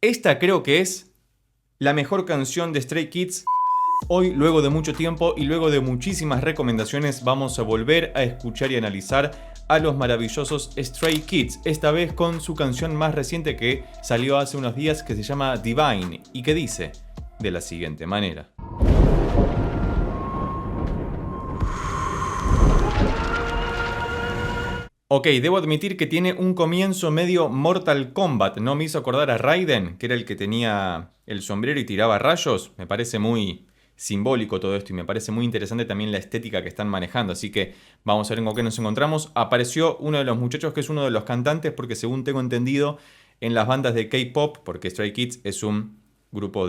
Esta creo que es la mejor canción de Stray Kids. Hoy, luego de mucho tiempo y luego de muchísimas recomendaciones, vamos a volver a escuchar y analizar a los maravillosos Stray Kids, esta vez con su canción más reciente que salió hace unos días, que se llama Divine, y que dice de la siguiente manera. Ok, debo admitir que tiene un comienzo medio Mortal Kombat. No me hizo acordar a Raiden, que era el que tenía el sombrero y tiraba rayos. Me parece muy simbólico todo esto y me parece muy interesante también la estética que están manejando. Así que vamos a ver con qué nos encontramos. Apareció uno de los muchachos que es uno de los cantantes, porque según tengo entendido, en las bandas de K-pop, porque Stray Kids es un grupo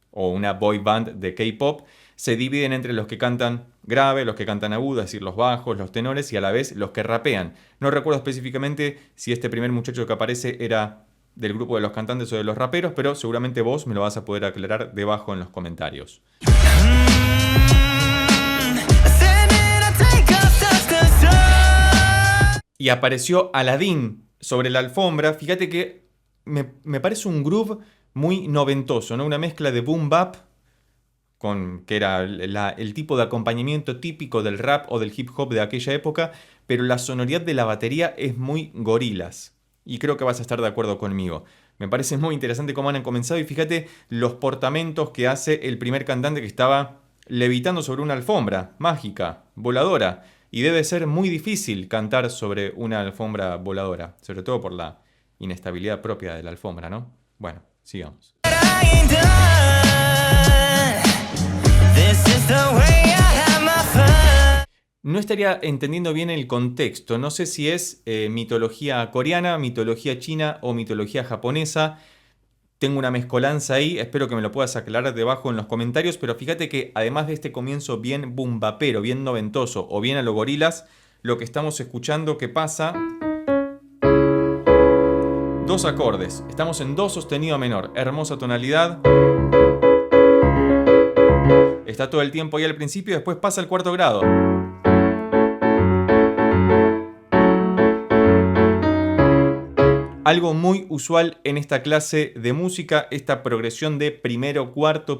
o una boy band de K-pop, se dividen entre los que cantan grave, los que cantan agudo, es decir, los bajos, los tenores, y a la vez los que rapean. No recuerdo específicamente si este primer muchacho que aparece era del grupo de los cantantes o de los raperos, pero seguramente vos me lo vas a poder aclarar debajo en los comentarios. Y apareció Aladdin sobre la alfombra. Fíjate que me parece un groove muy noventoso, ¿no? Una mezcla de boom bap, que era el tipo de acompañamiento típico del rap o del hip hop de aquella época, pero la sonoridad de la batería es muy Gorillaz. Y creo que vas a estar de acuerdo conmigo. Me parece muy interesante cómo han comenzado y fíjate los portamentos que hace el primer cantante que estaba levitando sobre una alfombra mágica, voladora. Y debe ser muy difícil cantar sobre una alfombra voladora, sobre todo por la inestabilidad propia de la alfombra, ¿no? Bueno, sigamos. No estaría entendiendo bien el contexto. No sé si es mitología coreana, mitología china o mitología japonesa. Tengo una mezcolanza ahí, espero que me lo puedas aclarar debajo en los comentarios, pero fíjate que además de este comienzo bien boom bapero, bien noventoso o bien a lo Gorillaz, lo que estamos escuchando que pasa... Dos acordes, estamos en do sostenido menor, hermosa tonalidad. Está todo el tiempo ahí al principio y después pasa al cuarto grado. Algo muy usual en esta clase de música, esta progresión de primero, cuarto,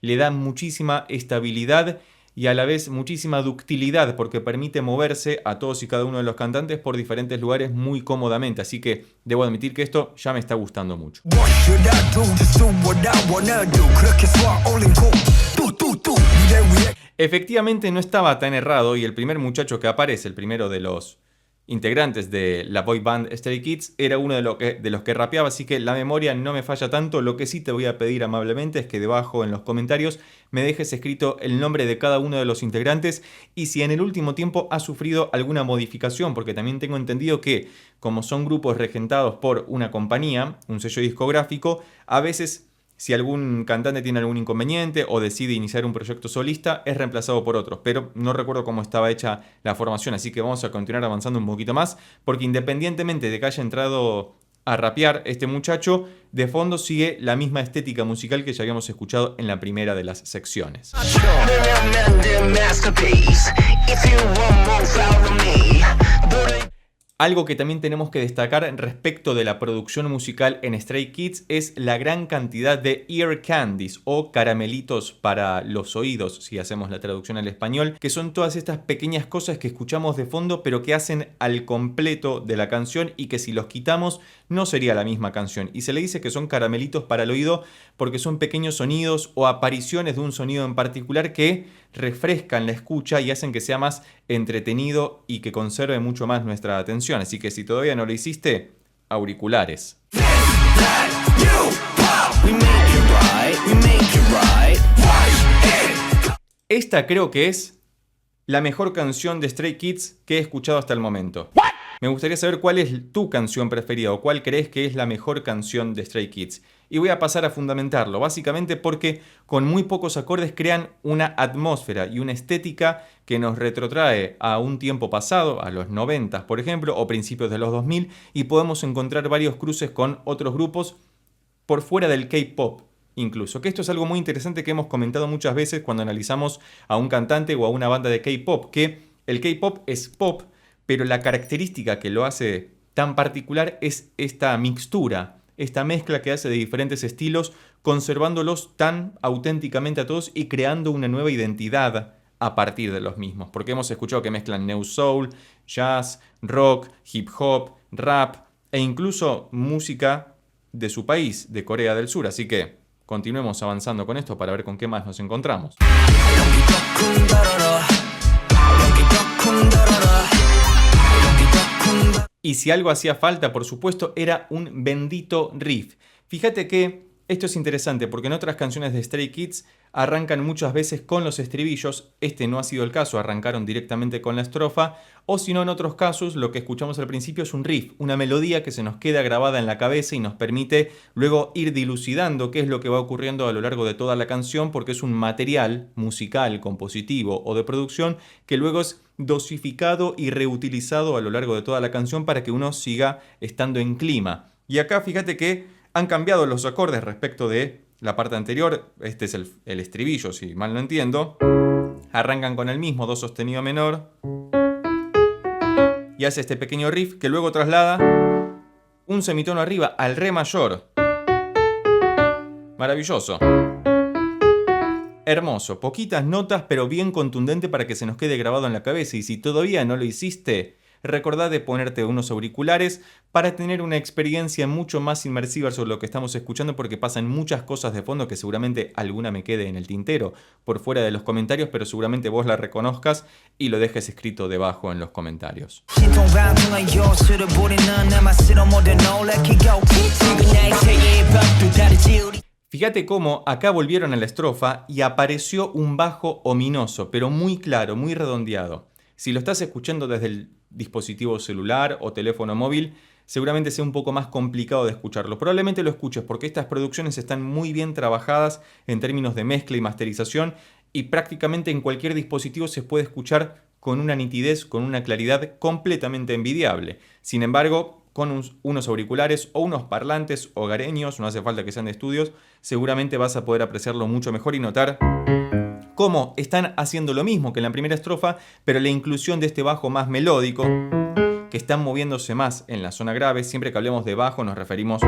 le da muchísima estabilidad y a la vez muchísima ductilidad, porque permite moverse a todos y cada uno de los cantantes por diferentes lugares muy cómodamente. Así que debo admitir que esto ya me está gustando mucho. Efectivamente no estaba tan errado y el primer muchacho que aparece, el primero de los integrantes de la boy band Stray Kids, era uno de los que rapeaba, así que la memoria no me falla tanto. Lo que sí te voy a pedir amablemente es que debajo en los comentarios me dejes escrito el nombre de cada uno de los integrantes y si en el último tiempo ha sufrido alguna modificación, porque también tengo entendido que como son grupos regentados por una compañía, un sello discográfico, a veces si algún cantante tiene algún inconveniente o decide iniciar un proyecto solista, es reemplazado por otros, pero no recuerdo cómo estaba hecha la formación, así que vamos a continuar avanzando un poquito más, porque independientemente de que haya entrado a rapear este muchacho, de fondo sigue la misma estética musical que ya habíamos escuchado en la primera de las secciones. Algo que también tenemos que destacar respecto de la producción musical en Stray Kids es la gran cantidad de ear candies o caramelitos para los oídos, si hacemos la traducción al español, que son todas estas pequeñas cosas que escuchamos de fondo pero que hacen al completo de la canción y que si los quitamos no sería la misma canción. Y se le dice que son caramelitos para el oído porque son pequeños sonidos o apariciones de un sonido en particular que refrescan la escucha y hacen que sea más entretenido y que conserve mucho más nuestra atención. Así que si todavía no lo hiciste, auriculares. Esta creo que es la mejor canción de Stray Kids que he escuchado hasta el momento. Me gustaría saber cuál es tu canción preferida o cuál crees que es la mejor canción de Stray Kids. Y voy a pasar a fundamentarlo, básicamente porque con muy pocos acordes crean una atmósfera y una estética que nos retrotrae a un tiempo pasado, a los 90 por ejemplo, o principios de los 2000, y podemos encontrar varios cruces con otros grupos por fuera del K-pop. Incluso, que esto es algo muy interesante que hemos comentado muchas veces cuando analizamos a un cantante o a una banda de K-pop, que el K-pop es pop, pero la característica que lo hace tan particular es esta mixtura, esta mezcla que hace de diferentes estilos, conservándolos tan auténticamente a todos y creando una nueva identidad a partir de los mismos. Porque hemos escuchado que mezclan neo soul, jazz, rock, hip hop, rap e incluso música de su país, de Corea del Sur. Así que continuemos avanzando con esto para ver con qué más nos encontramos. Y si algo hacía falta, por supuesto, era un bendito riff. Fíjate que esto es interesante porque en otras canciones de Stray Kids arrancan muchas veces con los estribillos. Este no ha sido el caso, arrancaron directamente con la estrofa. O si no, en otros casos, lo que escuchamos al principio es un riff, una melodía que se nos queda grabada en la cabeza y nos permite luego ir dilucidando qué es lo que va ocurriendo a lo largo de toda la canción, porque es un material musical, compositivo o de producción que luego es dosificado y reutilizado a lo largo de toda la canción para que uno siga estando en clima. Y acá fíjate que han cambiado los acordes respecto de la parte anterior. Este es el estribillo, si mal no entiendo. Arrancan con el mismo, do sostenido menor, y hace este pequeño riff que luego traslada un semitono arriba al re mayor. Maravilloso. Hermoso, poquitas notas pero bien contundente para que se nos quede grabado en la cabeza. Y si todavía no lo hiciste, recordá de ponerte unos auriculares para tener una experiencia mucho más inmersiva sobre lo que estamos escuchando, porque pasan muchas cosas de fondo que seguramente alguna me quede en el tintero por fuera de los comentarios, pero seguramente vos la reconozcas y lo dejes escrito debajo en los comentarios. Fíjate cómo acá volvieron a la estrofa y apareció un bajo ominoso, pero muy claro, muy redondeado. Si lo estás escuchando desde el dispositivo celular o teléfono móvil, seguramente sea un poco más complicado de escucharlo. Probablemente lo escuches porque estas producciones están muy bien trabajadas en términos de mezcla y masterización y prácticamente en cualquier dispositivo se puede escuchar con una nitidez, con una claridad completamente envidiable. Sin embargo, con unos auriculares o unos parlantes hogareños, no hace falta que sean de estudios, seguramente vas a poder apreciarlo mucho mejor y notar cómo están haciendo lo mismo que en la primera estrofa, pero la inclusión de este bajo más melódico, que están moviéndose más en la zona grave. Siempre que hablemos de bajo nos referimos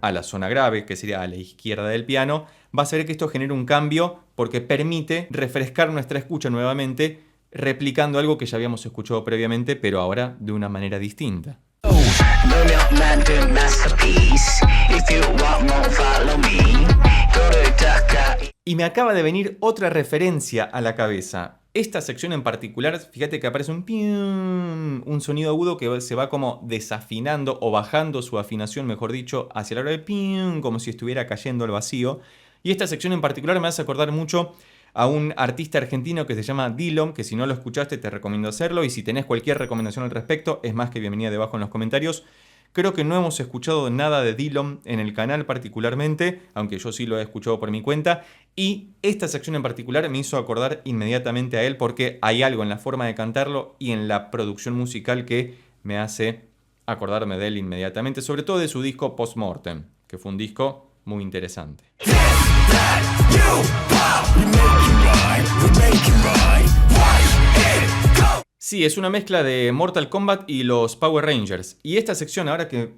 a la zona grave, que sería a la izquierda del piano. Va a ser que esto genere un cambio porque permite refrescar nuestra escucha nuevamente, replicando algo que ya habíamos escuchado previamente, pero ahora de una manera distinta. Y me acaba de venir otra referencia a la cabeza. Esta sección en particular, fíjate que aparece un sonido agudo que se va como desafinando o bajando su afinación, mejor dicho, hacia la hora de pium, como si estuviera cayendo al vacío. Y esta sección en particular me hace acordar mucho a un artista argentino que se llama Dillom, que si no lo escuchaste te recomiendo hacerlo, y si tenés cualquier recomendación al respecto, es más que bienvenida debajo en los comentarios. Creo que no hemos escuchado nada de Dillom en el canal particularmente, aunque yo sí lo he escuchado por mi cuenta, y esta sección en particular me hizo acordar inmediatamente a él porque hay algo en la forma de cantarlo y en la producción musical que me hace acordarme de él inmediatamente, sobre todo de su disco Postmortem, que fue un disco muy interesante. Sí, es una mezcla de Mortal Kombat y los Power Rangers. Y esta sección, ahora que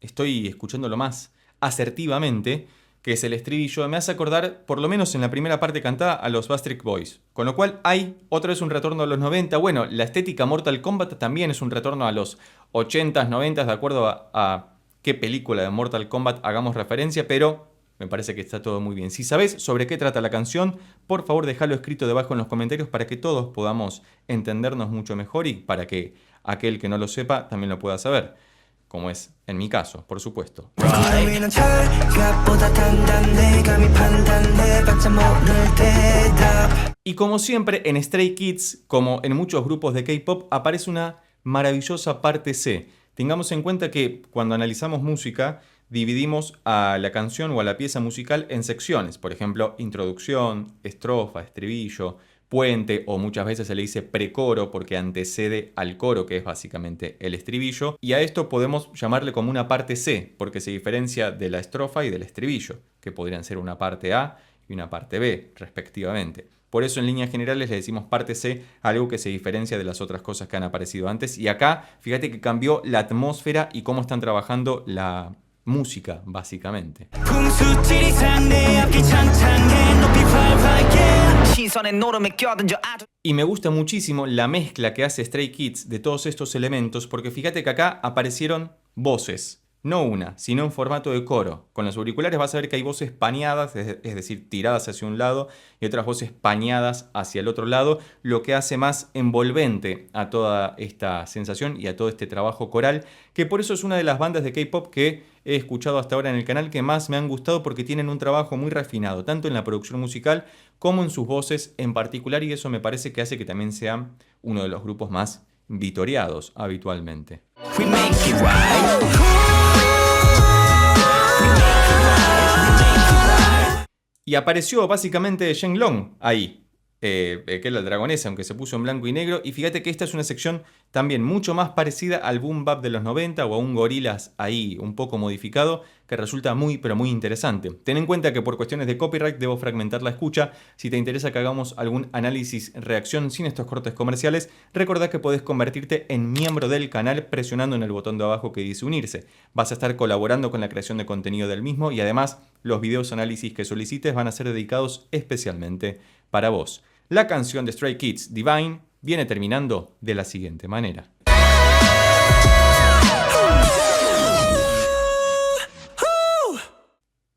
estoy escuchándolo más asertivamente, que es el estribillo, me hace acordar, por lo menos en la primera parte cantada, a los Backstreet Boys. Con lo cual hay otra vez un retorno a los 90. Bueno, la estética Mortal Kombat también es un retorno a los 80s, 90s, de acuerdo a qué película de Mortal Kombat hagamos referencia, pero me parece que está todo muy bien. Si sabés sobre qué trata la canción, por favor déjalo escrito debajo en los comentarios para que todos podamos entendernos mucho mejor y para que aquel que no lo sepa también lo pueda saber, como es en mi caso, por supuesto. Y como siempre en Stray Kids, como en muchos grupos de K-pop, aparece una maravillosa parte C. Tengamos en cuenta que cuando analizamos música, dividimos a la canción o a la pieza musical en secciones. Por ejemplo, introducción, estrofa, estribillo, puente, o muchas veces se le dice precoro porque antecede al coro, que es básicamente el estribillo. Y a esto podemos llamarle como una parte C, porque se diferencia de la estrofa y del estribillo, que podrían ser una parte A y una parte B, respectivamente. Por eso en líneas generales le decimos parte C, algo que se diferencia de las otras cosas que han aparecido antes. Y acá, fíjate que cambió la atmósfera y cómo están trabajando la música, básicamente. Y me gusta muchísimo la mezcla que hace Stray Kids de todos estos elementos, porque fíjate que acá aparecieron voces. No una, sino en formato de coro. Con los auriculares vas a ver que hay voces pañadas, es decir, tiradas hacia un lado, y otras voces pañadas hacia el otro lado, lo que hace más envolvente a toda esta sensación y a todo este trabajo coral, que por eso es una de las bandas de K-pop que he escuchado hasta ahora en el canal que más me han gustado, porque tienen un trabajo muy refinado, tanto en la producción musical como en sus voces en particular, y eso me parece que hace que también sean uno de los grupos más vitoreados habitualmente. Y apareció básicamente Shenlong ahí, que es la dragonesa, aunque se puso en blanco y negro. Y fíjate que esta es una sección también mucho más parecida al boom bap de los 90 o a un Gorillaz ahí un poco modificado, que resulta muy pero muy interesante. Ten en cuenta que por cuestiones de copyright debo fragmentar la escucha. Si te interesa que hagamos algún análisis reacción sin estos cortes comerciales, recordá que podés convertirte en miembro del canal presionando en el botón de abajo que dice unirse. Vas a estar colaborando con la creación de contenido del mismo y además los videos análisis que solicites van a ser dedicados especialmente para vos. La canción de Stray Kids, Divine, viene terminando de la siguiente manera.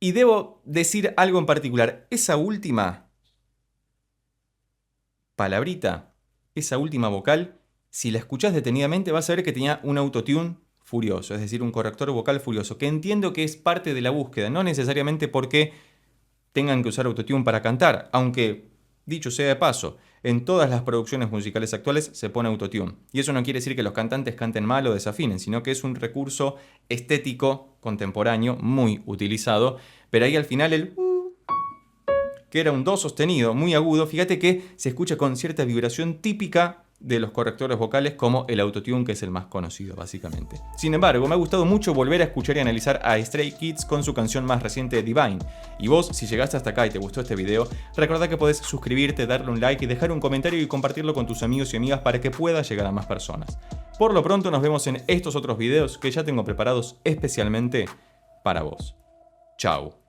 Y debo decir algo en particular. Esa última palabrita, esa última vocal, si la escuchás detenidamente vas a ver que tenía un autotune furioso, es decir, un corrector vocal furioso, que entiendo que es parte de la búsqueda, no necesariamente porque tengan que usar autotune para cantar, aunque, dicho sea de paso, en todas las producciones musicales actuales se pone autotune. Y eso no quiere decir que los cantantes canten mal o desafinen, sino que es un recurso estético contemporáneo muy utilizado. Pero ahí al final el que era un do sostenido muy agudo, fíjate que se escucha con cierta vibración típica de los correctores vocales, como el autotune, que es el más conocido básicamente. Sin embargo, me ha gustado mucho volver a escuchar y analizar a Stray Kids con su canción más reciente, Divine. Y vos, si llegaste hasta acá y te gustó este video, recordá que podés suscribirte, darle un like y dejar un comentario y compartirlo con tus amigos y amigas para que pueda llegar a más personas. Por lo pronto nos vemos en estos otros videos que ya tengo preparados especialmente para vos. Chau.